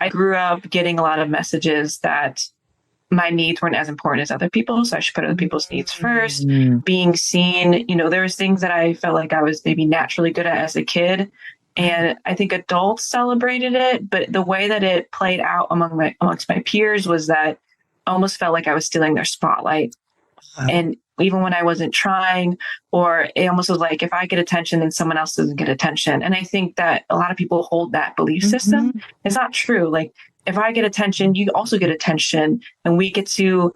I grew up getting a lot of messages that my needs weren't as important as other people. So I should put other people's needs first. Being seen, there was things that I felt like I was maybe naturally good at as a kid. And I think adults celebrated it, but the way that it played out amongst my peers was that I almost felt like I was stealing their spotlight. Wow. And even when I wasn't trying, or it almost was like, if I get attention, then someone else doesn't get attention. And I think that a lot of people hold that belief system. It's not true. Like, if I get attention, you also get attention, and we get to,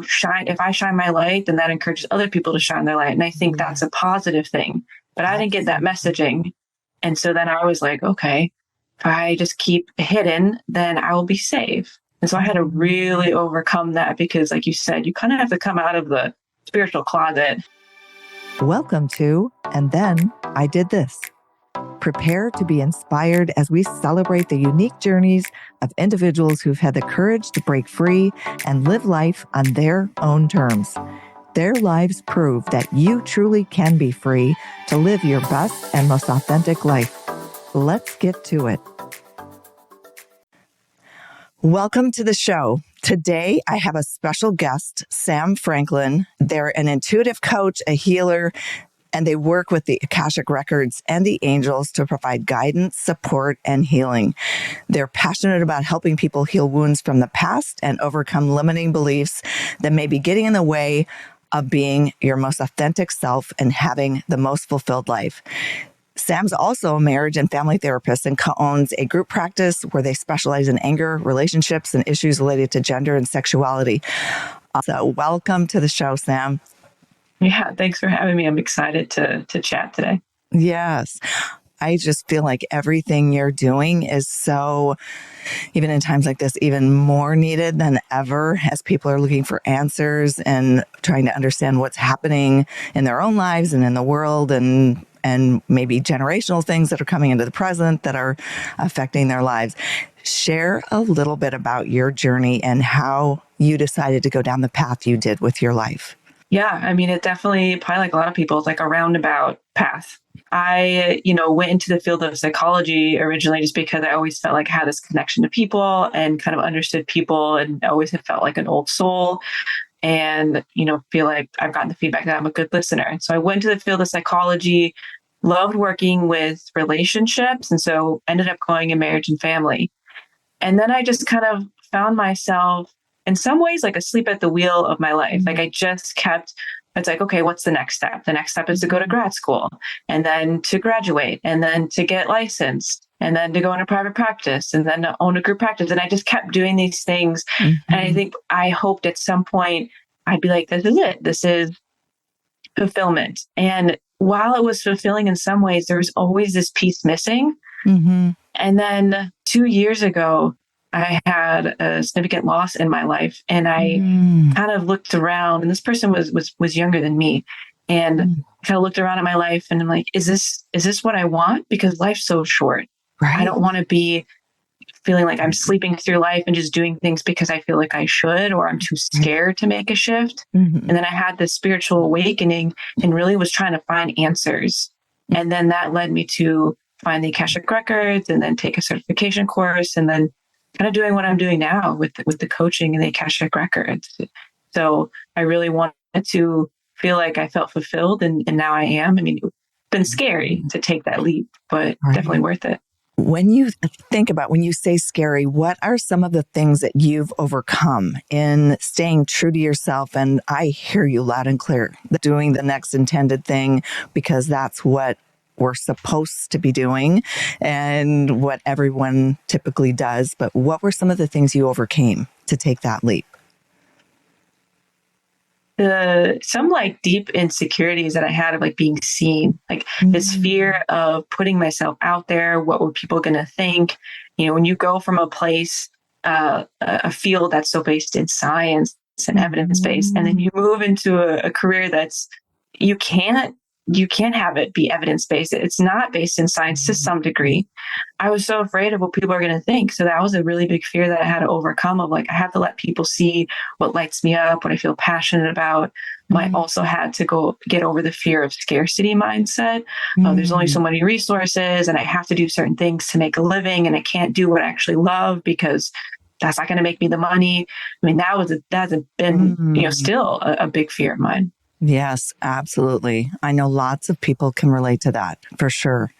shine. If I shine my light, then that encourages other people to shine their light. And I think that's a positive thing, but I didn't get that messaging. And so then I was like, okay, if I just keep hidden, then I will be safe. And so I had to really overcome that, because like you said, you kind of have to come out of the spiritual closet. Welcome to And Then I Did This. Prepare to be inspired as we celebrate the unique journeys of individuals who've had the courage to break free and live life on their own terms. Their lives prove that you truly can be free to live your best and most authentic life. Let's get to it. Welcome to the show. Today, I have a special guest, Sam Franklin. They're an intuitive coach, a healer, and they work with the Akashic Records and the angels to provide guidance, support, and healing. They're passionate about helping people heal wounds from the past and overcome limiting beliefs that may be getting in the way of being your most authentic self and having the most fulfilled life. Sam's also a marriage and family therapist and co-owns a group practice where they specialize in anger, relationships, and issues related to gender and sexuality. So welcome to the show, Sam. Yeah, thanks for having me. I'm excited to chat today. Yes. I just feel like everything you're doing is so, even in times like this, even more needed than ever, as people are looking for answers and trying to understand what's happening in their own lives and in the world, and maybe generational things that are coming into the present that are affecting their lives. Share a little bit about your journey and how you decided to go down the path you did with your life. Yeah, I mean, it definitely, probably like a lot of people, it's like a roundabout path. I, went into the field of psychology originally just because I always felt like I had this connection to people and kind of understood people, and always had felt like an old soul, and, feel like I've gotten the feedback that I'm a good listener. And so I went to the field of psychology, loved working with relationships, and so ended up going in marriage and family. And then I just kind of found myself in some ways like asleep at the wheel of my life. Like I just kept, it's like, okay, what's the next step? The next step is to go to grad school, and then to graduate, and then to get licensed, and then to go into private practice, and then to own a group practice. And I just kept doing these things. And I think I hoped at some point I'd be like, this is it. This is fulfillment. And while it was fulfilling in some ways, there was always this piece missing. And then 2 years ago, I had a significant loss in my life, and I kind of looked around, and this person was younger than me, and kind of looked around at my life, and I'm like, is this what I want? Because life's so short. Right. I don't want to be feeling like I'm sleeping through life and just doing things because I feel like I should, or I'm too scared to make a shift. And then I had this spiritual awakening and really was trying to find answers. And then that led me to find the Akashic Records, and then take a certification course, and then kind of doing what I'm doing now with the coaching and the Akashic Records. So I really wanted to feel like I felt fulfilled, and now I am. I mean, it's been scary to take that leap, but definitely worth it. When you think about, when you say scary, what are some of the things that you've overcome in staying true to yourself? And I hear you loud and clear, doing the next intended thing, because that's what we're supposed to be doing and what everyone typically does. But what were some of the things you overcame to take that leap? Some like deep insecurities that I had of like being seen, like this fear of putting myself out there. What were people going to think? When you go from a place, a field that's so based in science and evidence-based, and then you move into a career that's, you can't have it be evidence-based. It's not based in science to some degree. I was so afraid of what people are going to think. So that was a really big fear that I had to overcome, of like, I have to let people see what lights me up, what I feel passionate about. I also had to go get over the fear of scarcity mindset. There's only so many resources and I have to do certain things to make a living and I can't do what I actually love because that's not going to make me the money. I mean, that hasn't been, still a big fear of mine. Yes, absolutely. I know lots of people can relate to that for sure.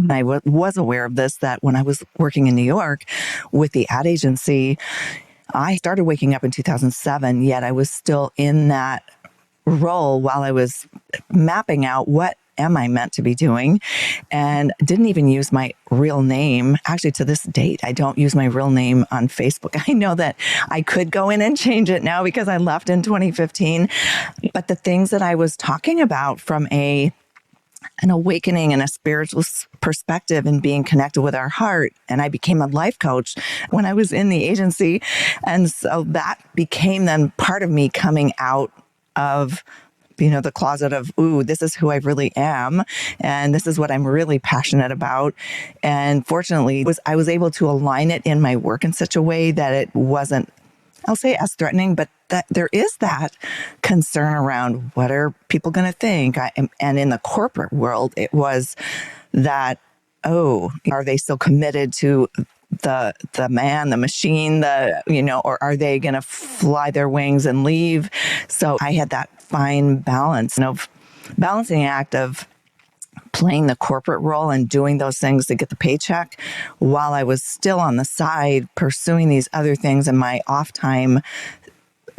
I was aware of this, that when I was working in New York with the ad agency, I started waking up in 2007, yet I was still in that role while I was mapping out what am I meant to be doing, and didn't even use my real name. Actually, to this date, I don't use my real name on Facebook. I know that I could go in and change it now because I left in 2015. But the things that I was talking about from an awakening and a spiritual perspective and being connected with our heart. And I became a life coach when I was in the agency. And so that became then part of me coming out of, the closet of, this is who I really am. And this is what I'm really passionate about. And fortunately, I was able to align it in my work in such a way that it wasn't, I'll say as threatening, but that there is that concern around what are people going to think? And in the corporate world, it was that, are they still committed to the man, the machine, or are they going to fly their wings and leave? So I had that fine balancing act of playing the corporate role and doing those things to get the paycheck while I was still on the side pursuing these other things in my off time.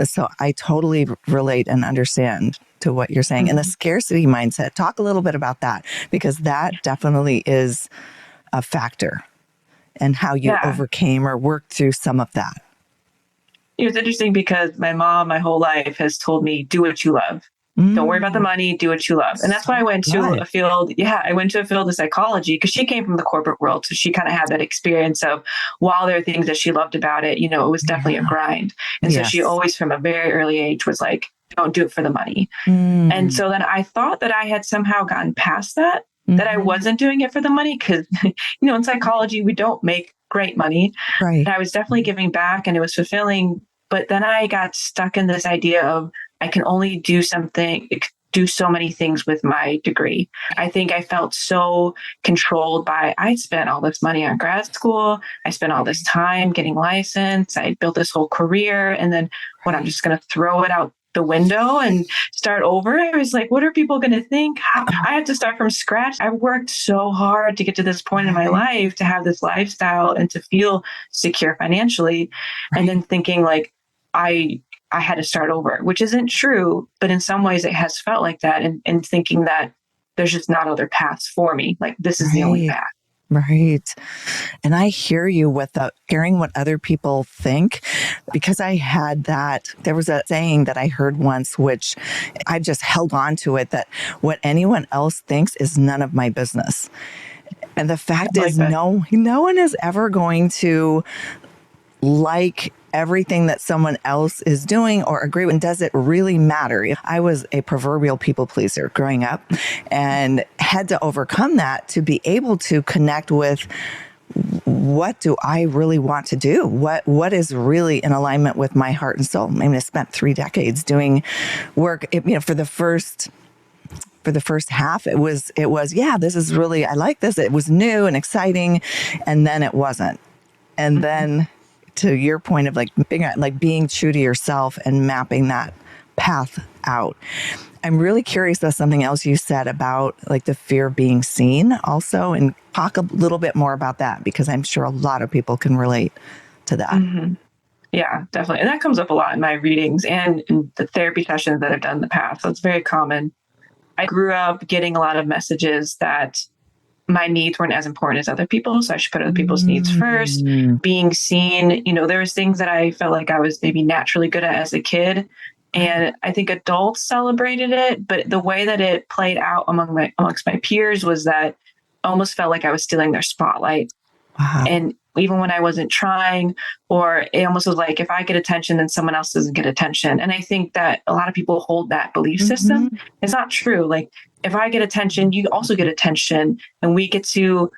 So I totally relate and understand to what you're saying. And the scarcity mindset, talk a little bit about that, because that definitely is a factor, and how you overcame or worked through some of that. It was interesting because my mom, my whole life, has told me, do what you love. Don't worry about the money, do what you love. And that's why I went to a field. Yeah, I went to a field of psychology because she came from the corporate world. So she kind of had that experience of, while there are things that she loved about it, it was definitely a grind. And so she always from a very early age was like, don't do it for the money. And so then I thought that I had somehow gotten past that I wasn't doing it for the money because, in psychology, we don't make great money. Right. And I was definitely giving back and it was fulfilling. But then I got stuck in this idea of, I can only do so many things with my degree. I think I felt so controlled by, I spent all this money on grad school. I spent all this time getting licensed. I built this whole career. And then I'm just going to throw it out the window and start over. I was like, what are people going to think? I have to start from scratch. I worked so hard to get to this point in my life, to have this lifestyle and to feel secure financially. And then thinking like, I had to start over, which isn't true, but in some ways it has felt like that, and thinking that there's just not other paths for me. Like, this is the only path. Right. And I hear you with caring what other people think, because I had that. There was a saying that I heard once, which I just held on to it, that what anyone else thinks is none of my business. And the fact is, no one is ever going to like everything that someone else is doing or agree with. And does it really matter? I was a proverbial people pleaser growing up and had to overcome that to be able to connect with, what do I really want to do? What is really in alignment with my heart and soul? I mean, I spent 3 decades doing work, for the first half, it was, this is really, I like this. It was new and exciting. And then it wasn't. And then, to your point of being true to yourself and mapping that path out. I'm really curious about something else you said about the fear of being seen also, and talk a little bit more about that, because I'm sure a lot of people can relate to that. Yeah, definitely. And that comes up a lot in my readings and in the therapy sessions that I've done in the past. So it's very common. I grew up getting a lot of messages that my needs weren't as important as other people. So I should put other people's needs first. Being seen, there was things that I felt like I was maybe naturally good at as a kid. And I think adults celebrated it, but the way that it played out amongst my peers was that I almost felt like I was stealing their spotlight. Wow. And even when I wasn't trying, or it almost was like, if I get attention, then someone else doesn't get attention. And I think that a lot of people hold that belief system. It's not true. Like, if I get attention, you also get attention, and we get to,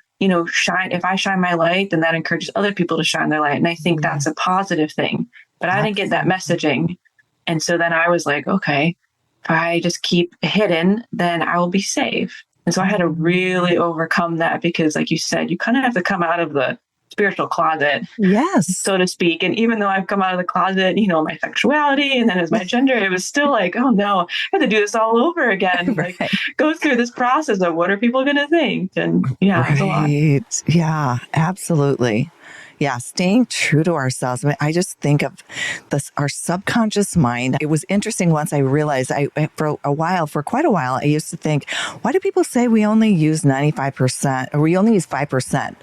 shine. If I shine my light, then that encourages other people to shine their light. And I think that's a positive thing, but I didn't get that messaging. And so then I was like, okay, if I just keep hidden, then I will be safe. And so I had to really overcome that because, like you said, you kind of have to come out of the spiritual closet, Yes. so to speak. And even though I've come out of the closet, my sexuality and then as my gender, it was still like, oh no, I have to do this all over again. Like Right. go through this process of what are people going to think? And yeah, it was a lot. Right. Yeah, absolutely. Yeah, staying true to ourselves. I mean, I just think of this, our subconscious mind. It was interesting once I realized for quite a while, I used to think, why do people say we only use 95% or we only use 5%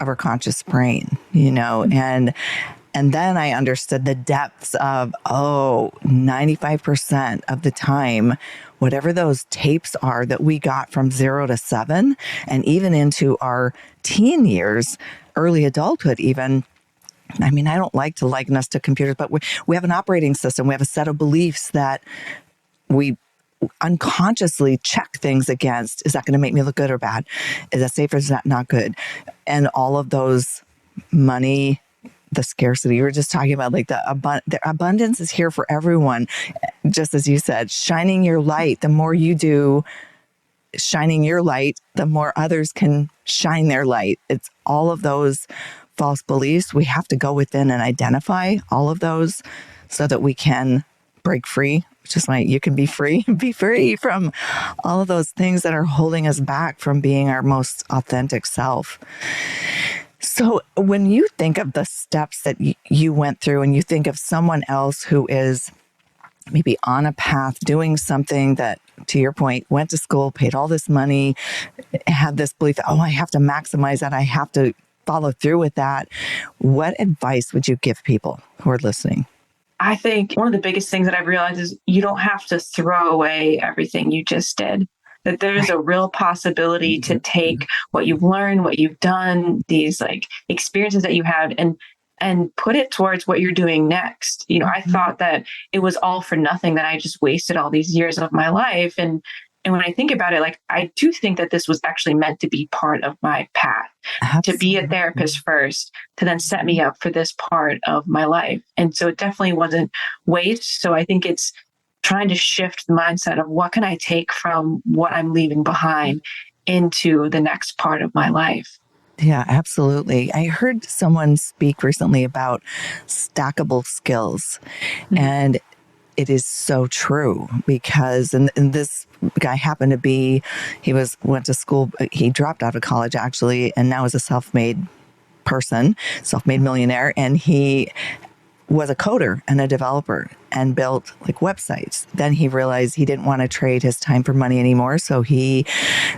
of our conscious brain, and then I understood the depths of, 95% of the time, whatever those tapes are that we got from 0 to 7 and even into our teen years, early adulthood, even. I mean, I don't like to liken us to computers, but we have an operating system. We have a set of beliefs that we unconsciously check things against. Is that going to make me look good or bad? Is that safe or is that not good? And all of those money, the scarcity you were just talking about, like the abundance is here for everyone. Just as you said, shining your light, the more you do shining your light, the more others can shine their light. It's all of those false beliefs. We have to go within and identify all of those so that we can break free. Just like you can be free from all of those things that are holding us back from being our most authentic self. So when you think of the steps that you went through and you think of someone else who is maybe on a path doing something that, to your point, went to school, paid all this money, had this belief that, I have to maximize that, I have to follow through with that. What advice would you give people who are listening? I think one of the biggest things that I've realized is you don't have to throw away everything you just did. That there's a real possibility to take what you've learned, what you've done, these like experiences that you had, and put it towards what you're doing next. I thought that it was all for nothing, that I just wasted all these years of my life. And when I think about it, like I do think that this was actually meant to be part of my path, to be a therapist first, to then set me up for this part of my life. And so it definitely wasn't waste. So I think it's trying to shift the mindset of what can I take from what I'm leaving behind into the next part of my life. Yeah, absolutely. I heard someone speak recently about stackable skills. Mm-hmm. And it is so true because, and this guy happened to be, went to school, he dropped out of college actually, and now is a self-made millionaire. And he was a coder and a developer and built like websites. Then he realized he didn't want to trade his time for money anymore. So he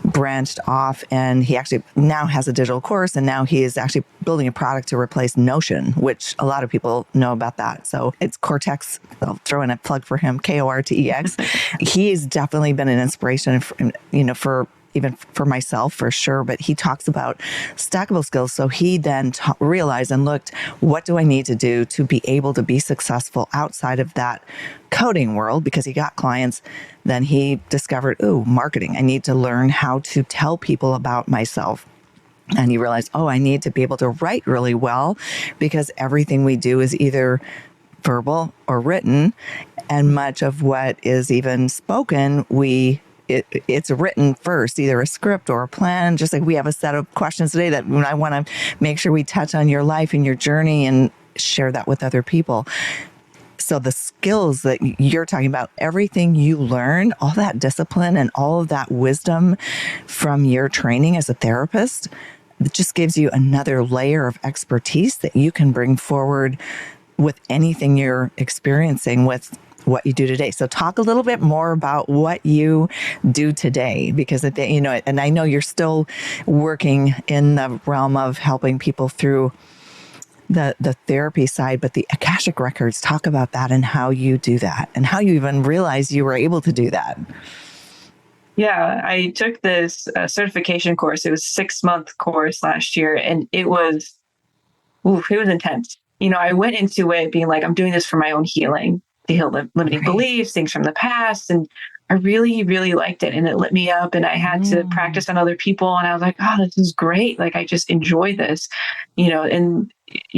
branched off and he actually now has a digital course, and now he is actually building a product to replace Notion, which a lot of people know about that. So it's Cortex. I'll throw in a plug for him, Kortex. He's definitely been an inspiration for even for myself, for sure. But he talks about stackable skills. So he then realized and looked, what do I need to do to be able to be successful outside of that coding world? Because he got clients. Then he discovered, marketing. I need to learn how to tell people about myself. And he realized, I need to be able to write really well, because everything we do is either verbal or written. And much of what is even spoken, it's written first, either a script or a plan. Just like we have a set of questions today that I want to make sure we touch on your life and your journey and share that with other people. So the skills that you're talking about, everything you learned, all that discipline and all of that wisdom from your training as a therapist, it just gives you another layer of expertise that you can bring forward with anything you're experiencing with what you do today. So talk a little bit more about what you do today, because and I know you're still working in the realm of helping people through the therapy side, but the Akashic Records, talk about that and how you do that and how you even realized you were able to do that. Yeah, I took this certification course. It was a 6-month course last year, and it was intense. I went into it being like, I'm doing this for my own healing, to heal the limiting beliefs, things from the past. And I really, really liked it. And it lit me up, and I had to practice on other people. And I was like, this is great. Like, I just enjoy this, and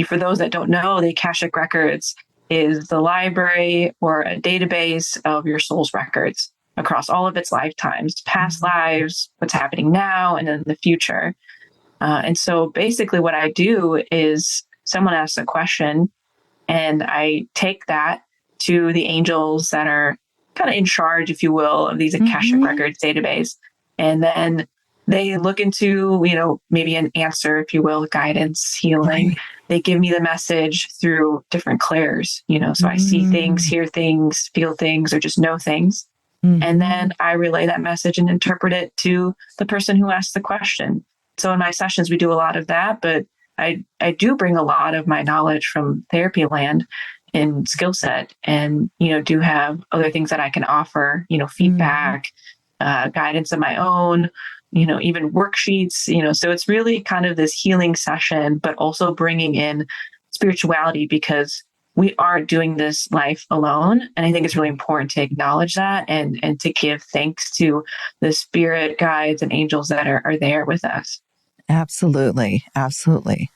for those that don't know, the Akashic Records is the library or a database of your soul's records across all of its lifetimes, past lives, what's happening now, and in the future. And so basically what I do is someone asks a question and I take that to the angels that are kind of in charge, if you will, of these Akashic Records database. And then they look into, maybe an answer, if you will, guidance, healing. Right. They give me the message through different clairs, so I see things, hear things, feel things, or just know things. And then I relay that message and interpret it to the person who asked the question. So in my sessions, we do a lot of that, but I do bring a lot of my knowledge from therapy land and skill set, and, do have other things that I can offer, feedback, guidance of my own, even worksheets, so it's really kind of this healing session, but also bringing in spirituality, because we aren't doing this life alone. And I think it's really important to acknowledge that and to give thanks to the spirit guides and angels that are there with us. Absolutely. Absolutely.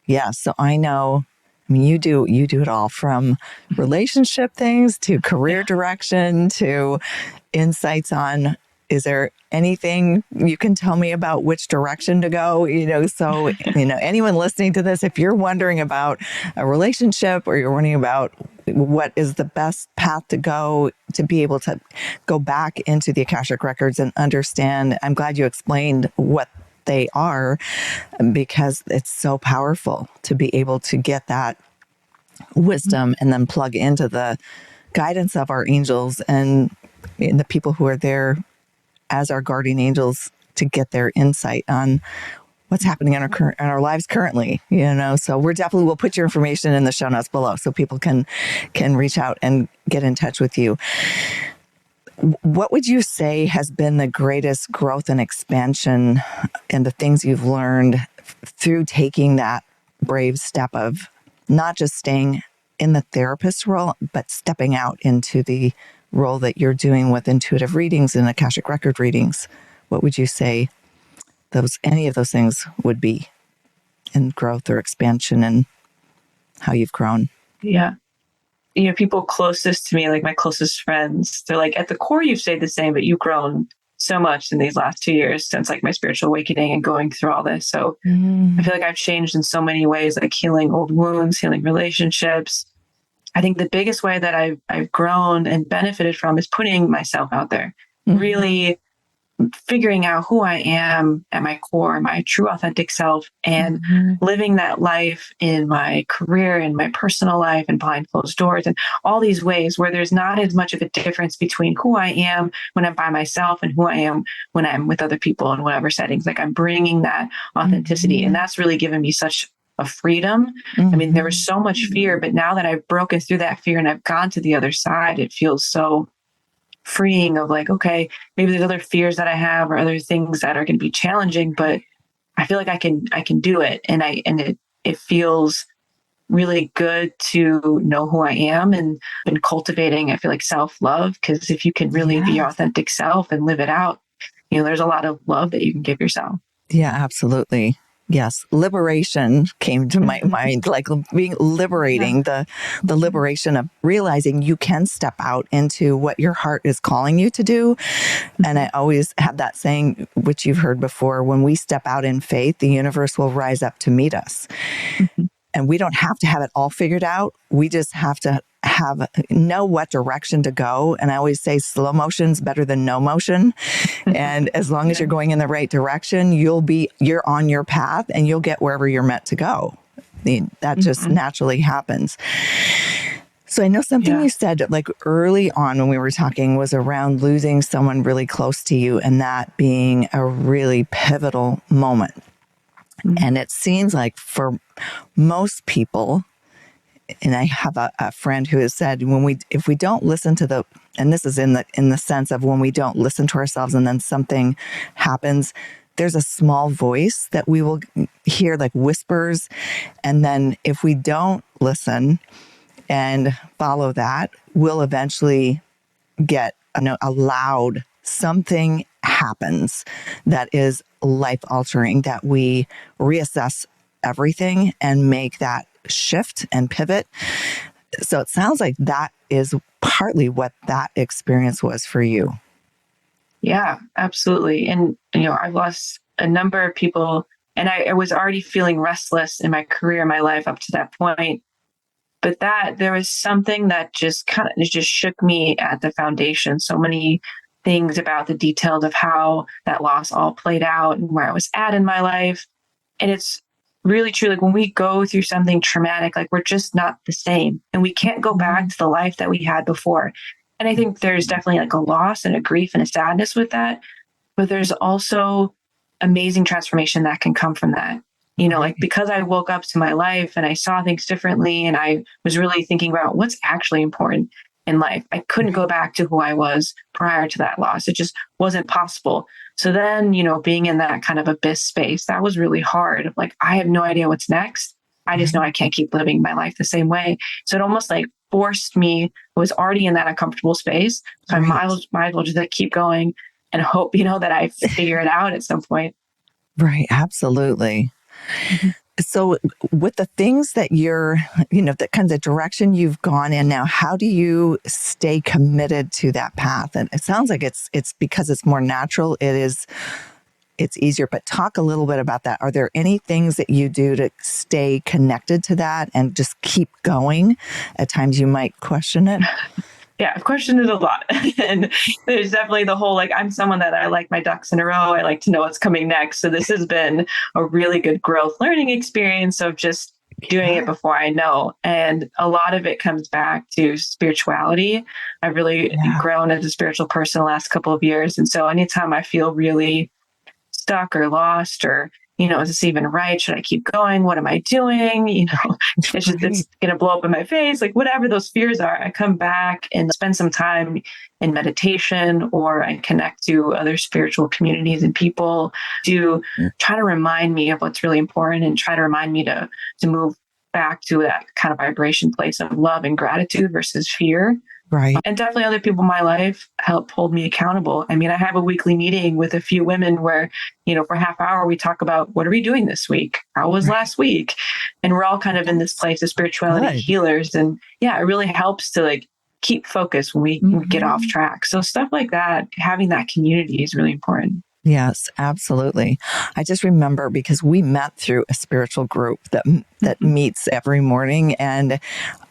Yeah. So I know, you do it all, from relationship things to career direction to insights on, is there anything you can tell me about which direction to go? So, anyone listening to this, if you're wondering about a relationship or you're wondering about what is the best path to go to be able to go back into the Akashic Records and understand, I'm glad you explained what they are, because it's so powerful to be able to get that wisdom and then plug into the guidance of our angels and the people who are there as our guardian angels to get their insight on what's happening in our lives currently. So we'll put your information in the show notes below so people can reach out and get in touch with you. What would you say has been the greatest growth and expansion and the things you've learned through taking that brave step of not just staying in the therapist role, but stepping out into the role that you're doing with intuitive readings and Akashic Record readings? What would you say any of those things would be in growth or expansion and how you've grown? Yeah. People closest to me, like my closest friends, they're like, at the core, you've stayed the same, but you've grown so much in these last 2 years since like my spiritual awakening and going through all this. So I feel like I've changed in so many ways, like healing old wounds, healing relationships. I think the biggest way that I've grown and benefited from is putting myself out there, really figuring out who I am at my core, my true authentic self, and living that life in my career, in my personal life, and behind closed doors, and all these ways where there's not as much of a difference between who I am when I'm by myself and who I am when I'm with other people in whatever settings. Like I'm bringing that authenticity, and that's really given me such a freedom. I mean, there was so much fear, but now that I've broken through that fear and I've gone to the other side, it feels so freeing of like, okay, maybe there's other fears that I have or other things that are going to be challenging, but I feel like I can do it. And it feels really good to know who I am and been cultivating, I feel like, self-love, because if you can really be your authentic self and live it out, there's a lot of love that you can give yourself. Yeah, absolutely. Yes. Liberation came to my mind, like being liberating, the liberation of realizing you can step out into what your heart is calling you to do. And I always have that saying, which you've heard before, when we step out in faith, the universe will rise up to meet us. And we don't have to have it all figured out. We just have to know what direction to go. And I always say slow motion's better than no motion. And as long as you're going in the right direction, you're on your path and you'll get wherever you're meant to go. I mean, that just naturally happens. So I know something you said like early on when we were talking was around losing someone really close to you and that being a really pivotal moment. And it seems like for most people, and I have a friend who has said, if we don't listen to and this is in the sense of when we don't listen to ourselves and then something happens, there's a small voice that we will hear, like whispers. And then if we don't listen and follow that, we'll eventually get a loud something happens that is life altering, that we reassess everything and make that shift and pivot. So it sounds like that is partly what that experience was for you. Yeah, absolutely. And, I've lost a number of people, and I was already feeling restless in my career, my life up to that point. But there was something that just kind of just shook me at the foundation. So many things about the details of how that loss all played out and where I was at in my life. And it's really true. Like when we go through something traumatic, like we're just not the same and we can't go back to the life that we had before. And I think there's definitely like a loss and a grief and a sadness with that. But there's also amazing transformation that can come from that. Like because I woke up to my life and I saw things differently and I was really thinking about what's actually important in life. I couldn't go back to who I was prior to that loss. It just wasn't possible. So then, being in that kind of abyss space, that was really hard. Like, I have no idea what's next. I just know I can't keep living my life the same way. So it almost like forced me, I was already in that uncomfortable space. So I might as well just like keep going and hope, that I figure it out at some point. Right. Absolutely. Mm-hmm. So with the things that you're, the kind of the direction you've gone in now, how do you stay committed to that path? And it sounds like it's because it's more natural. It's easier, but talk a little bit about that. Are there any things that you do to stay connected to that and just keep going? At times you might question it. Yeah, I've questioned it a lot. And there's definitely the whole, like, I'm someone that I like my ducks in a row. I like to know what's coming next. So this has been a really good growth learning experience of just doing it before I know. And a lot of it comes back to spirituality. I've really grown as a spiritual person the last couple of years. And so anytime I feel really stuck or lost or, is this even right? Should I keep going? What am I doing? It's going to blow up in my face. Like whatever those fears are, I come back and spend some time in meditation, or I connect to other spiritual communities and people to try to remind me of what's really important and try to remind me to move back to that kind of vibration place of love and gratitude versus fear. Right. And definitely other people in my life help hold me accountable. I mean, I have a weekly meeting with a few women where, for half hour, we talk about what are we doing this week? How was last week? And we're all kind of in this place of spirituality healers. And yeah, it really helps to like keep focus when we get off track. So stuff like that, having that community is really important. Yes, absolutely. I just remember because we met through a spiritual group that meets every morning, and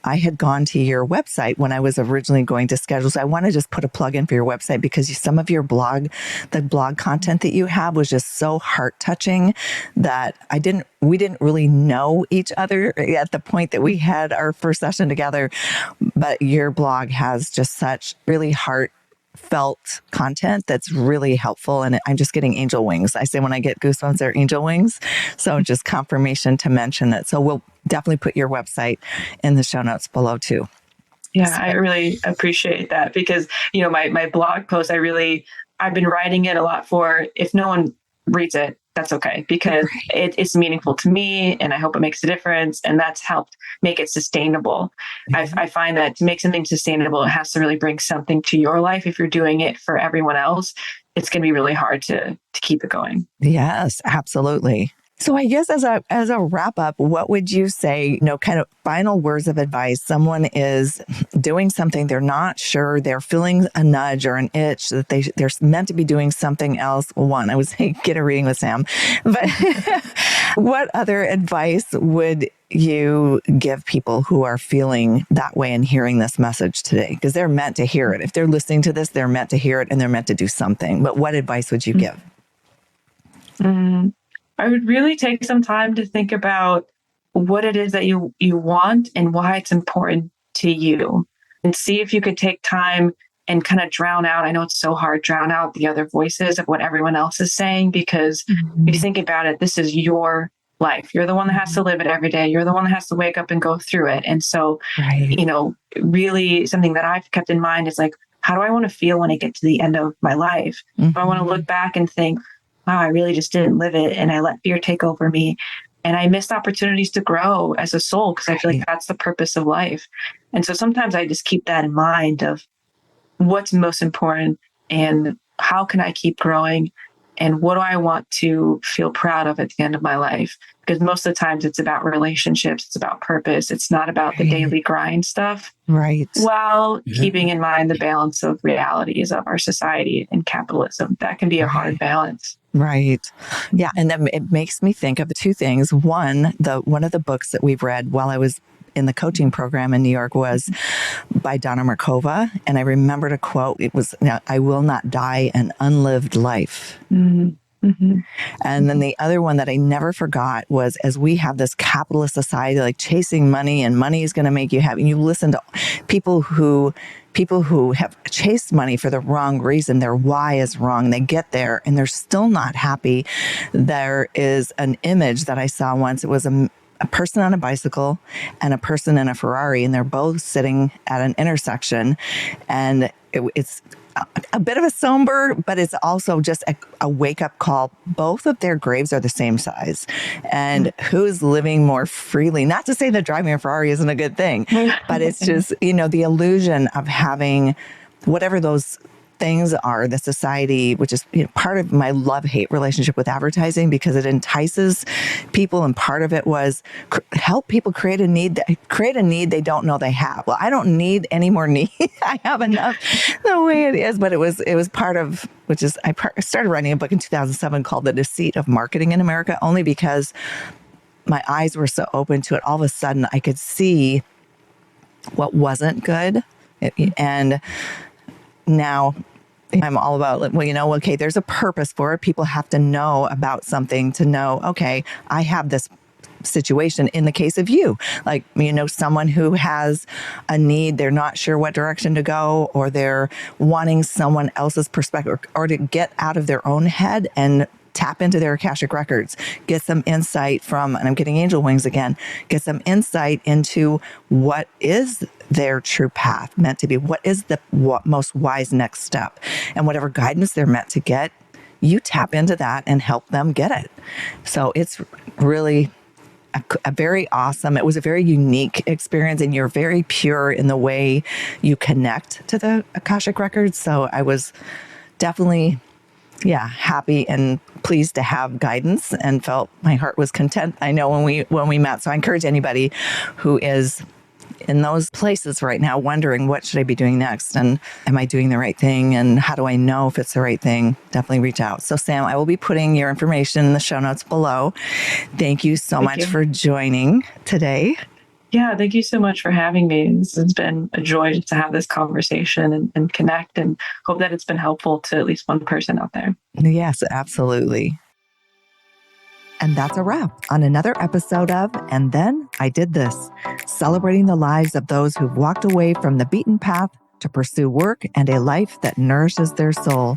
I had gone to your website when I was originally going to schedule. So I want to just put a plug in for your website because some of your the blog content that you have was just so heart touching that we didn't really know each other at the point that we had our first session together. But your blog has just such really heartfelt content that's really helpful. And I'm just getting angel wings. I say when I get goosebumps, they're angel wings. So just confirmation to mention that. So we'll definitely put your website in the show notes below too. Yeah, I really appreciate that because, my blog post, I've been writing it a lot for, if no one reads it, that's okay, because it's meaningful to me and I hope it makes a difference. And that's helped make it sustainable. I find that to make something sustainable, it has to really bring something to your life. If you're doing it for everyone else, it's going to be really hard to keep it going. Yes, absolutely. So I guess as a wrap up, what would you say, kind of final words of advice? Someone is doing something, they're not sure, they're feeling a nudge or an itch that they're meant to be doing something else. One, I would say get a reading with Sam. But what other advice would you give people who are feeling that way and hearing this message today? Because they're meant to hear it. If they're listening to this, they're meant to hear it and they're meant to do something. But what advice would you give? I would really take some time to think about what it is that you want and why it's important to you, and see if you could take time and kind of drown out. I know it's so hard, drown out the other voices of what everyone else is saying, because if you think about it, this is your life. You're the one that has to live it every day. You're the one that has to wake up and go through it. And so, really something that I've kept in mind is like, how do I want to feel when I get to the end of my life? Do I want to look back and think, wow, I really just didn't live it and I let fear take over me and I missed opportunities to grow as a soul, because I feel like that's the purpose of life. And so sometimes I just keep that in mind of what's most important and how can I keep growing And what do I want to feel proud of at the end of my life? Because most of the times it's about relationships, it's about purpose. It's not about the daily grind stuff. Right. While keeping in mind the balance of realities of our society and capitalism. That can be a hard balance. Right. Yeah. And then it makes me think of two things. One of the books that we've read while I was in the coaching program in New York was by Donna Markova. And I remembered a quote. It was, "I will not die an unlived life." Mm-hmm. And then the other one that I never forgot was, as we have this capitalist society, like chasing money and money is going to make you happy. And you listen to people who have chased money for the wrong reason. Their why is wrong. They get there and they're still not happy. There is an image that I saw once. It was a person on a bicycle and a person in a Ferrari, and they're both sitting at an intersection. And it's a bit of a somber, but it's also just a wake-up call. Both of their graves are the same size. And who's living more freely? Not to say that driving a Ferrari isn't a good thing, but it's just, the illusion of having whatever those things are, the society, which is part of my love-hate relationship with advertising, because it entices people. And part of it was help people create a need they don't know they have. Well, I don't need any more need. I have enough the way it is. But it was part of, which is, I started writing a book in 2007 called The Deceit of Marketing in America, only because my eyes were so open to it. All of a sudden I could see what wasn't good. And now I'm all about, okay, there's a purpose for it. People have to know about something to know, okay, I have this situation. In the case of you, someone who has a need, they're not sure what direction to go, or they're wanting someone else's perspective, or to get out of their own head and tap into their Akashic Records, get some insight from, and I'm getting angel wings again, get some insight into what is their true path meant to be, what is the most wise next step, and whatever guidance they're meant to get, you tap into that and help them get it. So it's really a very awesome, it was a very unique experience, and you're very pure in the way you connect to the Akashic Records. So I was definitely happy and pleased to have guidance, and felt my heart was content. I know when we met. So I encourage anybody who is in those places right now wondering, what should I be doing next? And am I doing the right thing? And how do I know if it's the right thing? Definitely reach out. So Sam, I will be putting your information in the show notes below. Thank you so much for joining today. Yeah, thank you so much for having me. This has been a joy to have this conversation and connect, and hope that it's been helpful to at least one person out there. Yes, absolutely. And that's a wrap on another episode of And Then I Did This, celebrating the lives of those who've walked away from the beaten path to pursue work and a life that nourishes their soul.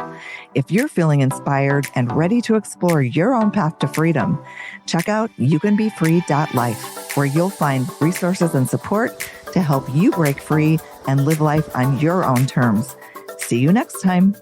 If you're feeling inspired and ready to explore your own path to freedom, check out youcanbefree.life, where you'll find resources and support to help you break free and live life on your own terms. See you next time.